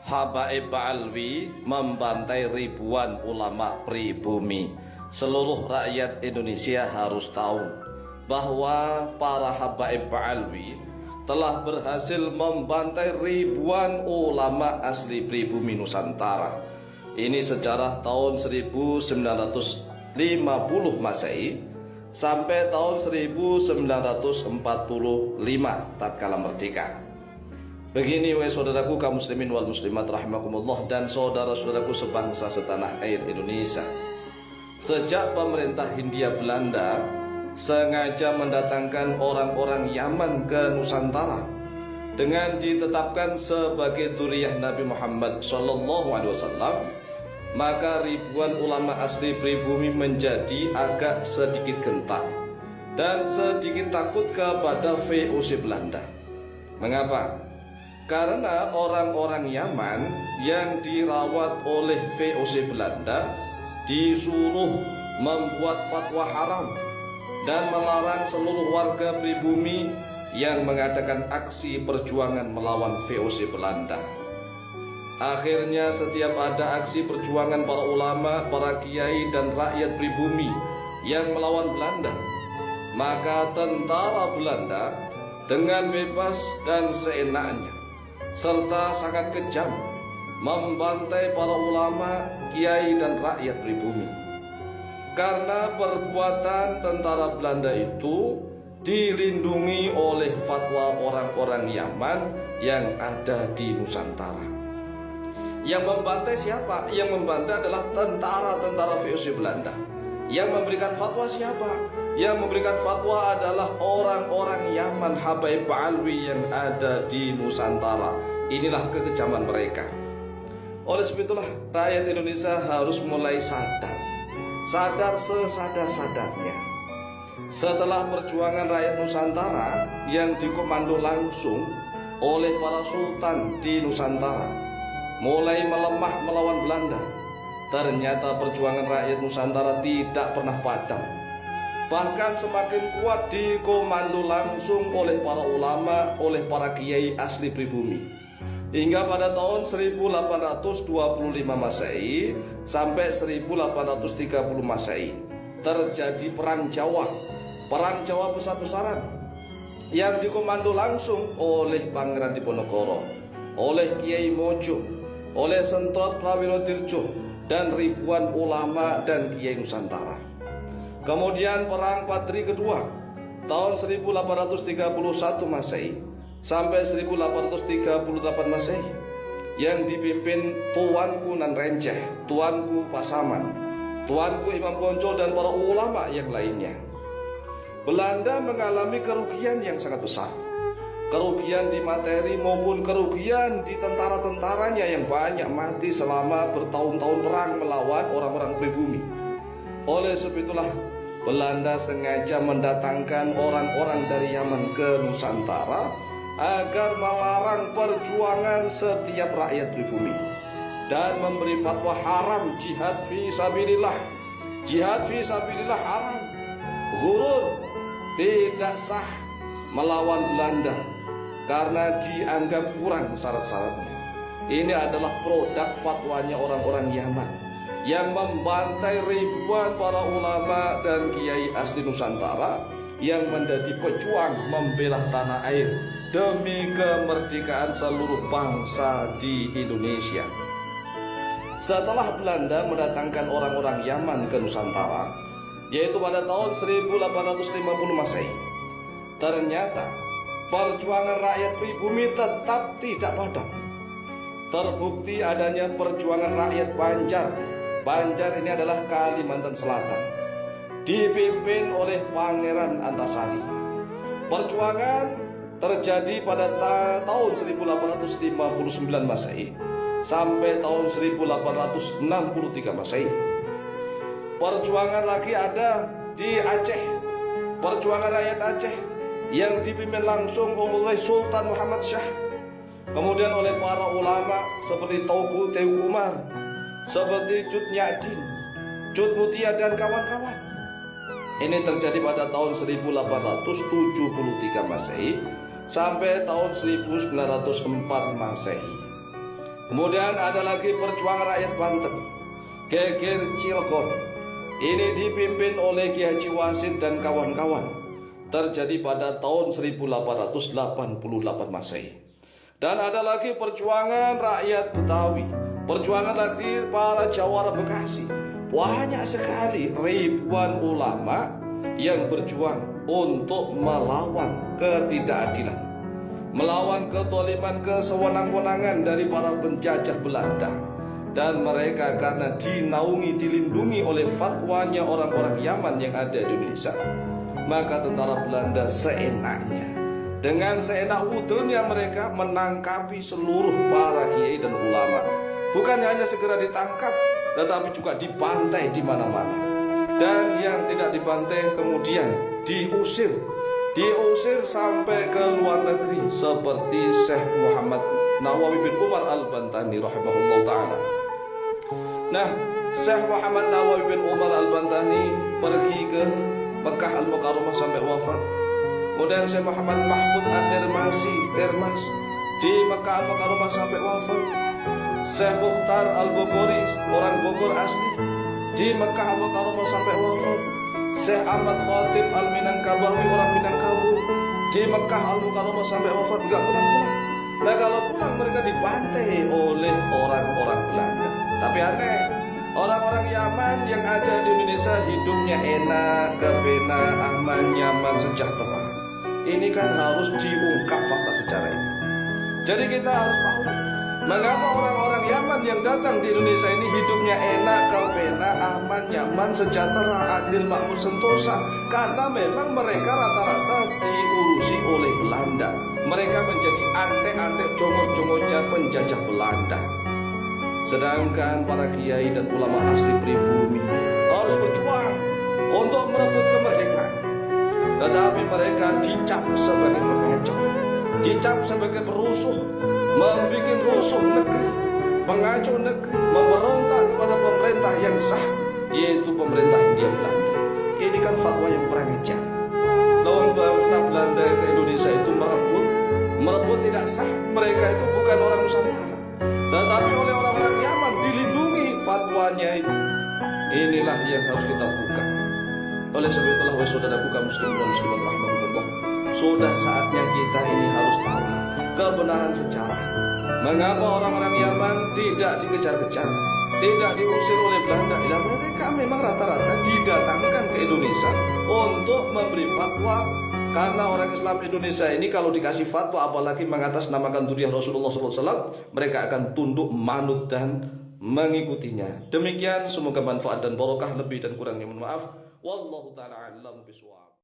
Habaib Alwi membantai ribuan ulama pribumi. Seluruh rakyat Indonesia harus tahu bahwa para Habaib Alwi telah berhasil membantai ribuan ulama asli pribumi Nusantara. Ini sejarah tahun 1950 Masehi sampai tahun 1945 tatkala merdeka. Begini wahai saudaraku kaum muslimin wal muslimat rahimakumullah dan saudara-saudaraku sebangsa setanah air Indonesia. Sejak pemerintah Hindia Belanda sengaja mendatangkan orang-orang Yaman ke Nusantara dengan ditetapkan sebagai dzurriyyah Nabi Muhammad SAW, maka ribuan ulama asli pribumi menjadi agak sedikit gentar dan sedikit takut kepada VOC Belanda. Mengapa? Karena orang-orang Yaman yang dirawat oleh VOC Belanda disuruh membuat fatwa haram dan melarang seluruh warga pribumi yang mengadakan aksi perjuangan melawan VOC Belanda. Akhirnya setiap ada aksi perjuangan para ulama, para kiai dan rakyat pribumi yang melawan Belanda, maka tentara Belanda dengan bebas dan seenaknya serta sangat kejam membantai para ulama, kiai dan rakyat pribumi. Karena perbuatan tentara Belanda itu dilindungi oleh fatwa orang-orang Yaman yang ada di Nusantara. Yang membantai siapa? Yang membantai adalah tentara-tentara VOC Belanda. Yang memberikan fatwa siapa? Yang memberikan fatwa adalah orang-orang Yaman Habaib Alwi yang ada di Nusantara. Inilah kekejaman mereka. Oleh sebab itulah rakyat Indonesia harus mulai sadar sesadar-sadarnya. Setelah perjuangan rakyat Nusantara yang dikomando langsung oleh para sultan di Nusantara mulai melemah melawan Belanda, ternyata perjuangan rakyat Nusantara tidak pernah padam. Bahkan semakin kuat dikomando langsung oleh para ulama, oleh para kiai asli pribumi. Hingga pada tahun 1825 Masehi sampai 1830 Masehi terjadi perang Jawa besar-besaran yang dikomando langsung oleh Pangeran Diponegoro, oleh Kiai Mojo, oleh Sentot Prawiro dan ribuan ulama dan kiai Nusantara. Kemudian perang Patri kedua tahun 1831 Masehi sampai 1838 Masehi yang dipimpin Tuanku Nan Renceh, Tuanku Pasaman, Tuanku Imam Bonjol dan para ulama yang lainnya. Belanda mengalami kerugian yang sangat besar, kerugian di materi maupun kerugian di tentara-tentaranya yang banyak mati selama bertahun-tahun perang melawan orang-orang pribumi. Oleh sebab itulah Belanda sengaja mendatangkan orang-orang dari Yaman ke Nusantara agar melarang perjuangan setiap rakyat pribumi dan memberi fatwa haram jihad fi sabilillah. Jihad fi sabilillah haram, ghurur, tidak sah melawan Belanda karena dianggap kurang syarat-syaratnya. Ini adalah produk fatwanya orang-orang Yaman yang membantai ribuan para ulama dan kiai asli Nusantara yang menjadi pejuang membela tanah air demi kemerdekaan seluruh bangsa di Indonesia. Setelah Belanda mendatangkan orang-orang Yaman ke Nusantara, yaitu pada tahun 1850 Masehi, ternyata perjuangan rakyat pribumi tetap tidak padam. Terbukti adanya perjuangan rakyat Banjar. Banjar ini adalah Kalimantan Selatan, dipimpin oleh Pangeran Antasari. Perjuangan terjadi pada tahun 1859 Masehi sampai tahun 1863 Masehi. Perjuangan lagi ada di Aceh, perjuangan rakyat Aceh yang dipimpin langsung oleh Sultan Muhammad Shah, kemudian oleh para ulama seperti Teuku Umar, seperti Cut Nyadin, Cut Mutia dan kawan-kawan. Ini terjadi pada tahun 1873 Masehi sampai tahun 1904 Masehi. Kemudian ada lagi perjuangan rakyat Banten, Geger Cilegon. Ini dipimpin oleh Ki Haji Wasit dan kawan-kawan. Terjadi pada tahun 1888 Masehi. Dan ada lagi perjuangan rakyat Betawi, perjuangan lagi para Jawara Bekasi. Banyak sekali ribuan ulama yang berjuang untuk melawan ketidakadilan, melawan kezaliman, kesewenang-wenangan dari para penjajah Belanda. Dan mereka karena dinaungi, dilindungi oleh fatwanya orang-orang Yaman yang ada di Indonesia, maka tentara Belanda seenaknya, dengan seenak wudelnya mereka menangkapi seluruh para kiai dan ulama. Bukan hanya segera ditangkap, tetapi juga dibantai di mana-mana. Dan yang tidak dibantai kemudian diusir sampai ke luar negeri, seperti Syekh Muhammad Nawawi bin Umar Al-Bantani rahimahullah ta'ala. Nah, Syekh Muhammad Nawawi bin Umar Al-Bantani pergi ke Mekah Al-Mukarramah sampai wafat. Kemudian Syekh Muhammad Mahfud Termas di Mekah Al-Mukarramah sampai wafat. Syekh Mukhtar Al-Bukhari, orang Bogor asli, di Mekah Al-Mukarramah sampai wafat. Syekh Ahmad Khatib Al-Minangkabawi, orang Minangkabau, di Mekah Al-Mukarramah sampai wafat, enggak pulang-pulang. Nah, kalau pulang mereka dibantai oleh orang-orang Belanda. Tapi aneh, orang-orang Yaman yang ada di Indonesia hidupnya enak, kepenak, aman, nyaman, sejahtera. Ini kan harus diungkap fakta sejarah ini. Jadi kita harus tahu mengapa orang-orang Yaman yang datang di Indonesia ini hidupnya enak, kepenak, aman, nyaman, sejahtera, adil, makmur, sentosa. Karena memang mereka rata-rata diurusi oleh Belanda. Mereka menjadi antek-antek, jongos-jongosnya penjajah Belanda. Sedangkan para kiai dan ulama asli pribumi harus berjuang untuk merebut kemerdekaan. Tetapi mereka dicap sebagai pengacau, dicap sebagai perusuh, membuat rusuh negeri, pengacau negeri, memberontak kepada pemerintah yang sah, yaitu pemerintah Hindia Belanda. Ini kan fatwa yang kurang ajar. Lawan pemerintah Belanda ke Indonesia itu merebut tidak sah. Mereka itu bukan orang Nusantara, tetapi oleh orang-orang Yaman dilindungi fatwanya itu. Inilah yang harus kita buka. Oleh sebab itulah wahai saudaraku kaum muslimin dan muslimat rahimahumullah, sudah saatnya kita ini harus tahu kebenaran sejarah. Mengapa orang-orang Yaman tidak dikejar-kejar, tidak diusir oleh Belanda? Ya, mereka memang rata-rata didatangkan ke Indonesia untuk memberi fatwa. Karena orang Islam Indonesia ini kalau dikasih fatwa, apalagi mengatasnamakan duriah Rasulullah SAW, mereka akan tunduk, manut dan mengikutinya. Demikian, semoga manfaat dan barokah, lebih dan kurangnya mohon maaf. Wallahu ta'ala a'lam bishawab.